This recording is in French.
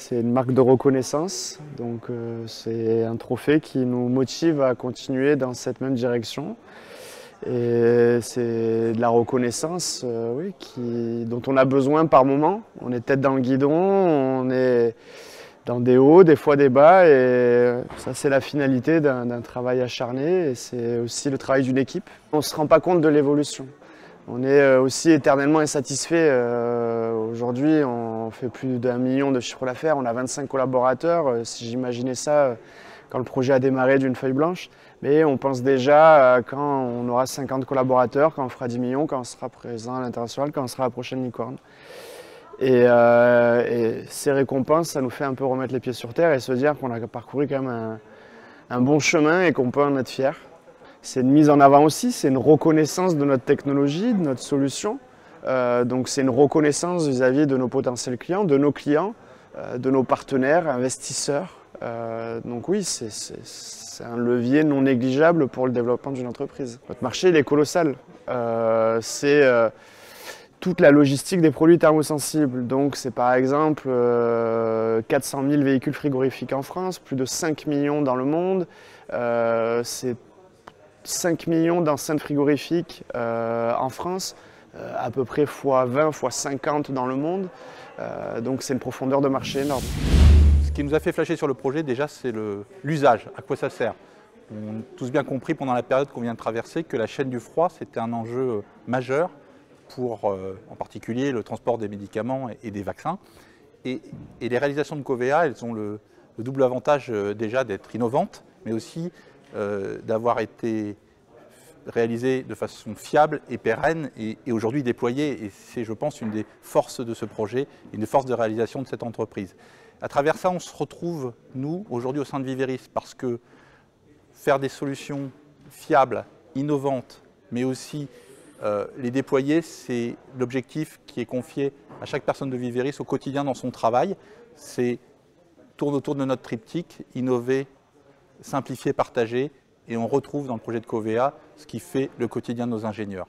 c'est une marque de reconnaissance, donc c'est un trophée qui nous motive à continuer dans cette même direction. Et c'est de la reconnaissance oui, dont on a besoin par moment. On est tête dans le guidon, on est dans des hauts, des fois des bas, et ça c'est la finalité d'un travail acharné, et c'est aussi le travail d'une équipe. On ne se rend pas compte de l'évolution. On est aussi éternellement insatisfait. Aujourd'hui, on fait plus d'1 million de chiffre d'affaires, on a 25 collaborateurs. Si j'imaginais ça quand le projet a démarré d'une feuille blanche, mais on pense déjà quand on aura 50 collaborateurs, quand on fera 10 millions, quand on sera présent à l'international, quand on sera la prochaine licorne. Et ces récompenses, ça nous fait un peu remettre les pieds sur terre et se dire qu'on a parcouru quand même un bon chemin et qu'on peut en être fier. C'est une mise en avant aussi, c'est une reconnaissance de notre technologie, de notre solution. Donc c'est une reconnaissance vis-à-vis de nos potentiels clients, de nos clients, de nos partenaires, investisseurs. Donc oui, c'est un levier non négligeable pour le développement d'une entreprise. Notre marché, il est colossal. C'est toute la logistique des produits thermosensibles. Donc c'est par exemple 400 000 véhicules frigorifiques en France, plus de 5 millions dans le monde. C'est 5 millions d'enceintes frigorifiques en France, à peu près x20, x50 dans le monde. Donc c'est une profondeur de marché énorme. Ce qui nous a fait flasher sur le projet, déjà, c'est l'usage, à quoi ça sert. On a tous bien compris pendant la période qu'on vient de traverser que la chaîne du froid, c'était un enjeu majeur pour, en particulier, le transport des médicaments et des vaccins. Et les réalisations de Covea, elles ont le double avantage déjà d'être innovantes, mais aussi d'avoir été réalisées de façon fiable et pérenne et aujourd'hui déployées. Et c'est, je pense, une des forces de ce projet, une des forces de réalisation de cette entreprise. À travers ça, on se retrouve, nous, aujourd'hui au sein de Viveris, parce que faire des solutions fiables, innovantes, mais aussi les déployer, c'est l'objectif qui est confié à chaque personne de Viveris au quotidien dans son travail. C'est tourne autour de notre triptyque, innover, simplifier, partager, et on retrouve dans le projet de Covea ce qui fait le quotidien de nos ingénieurs.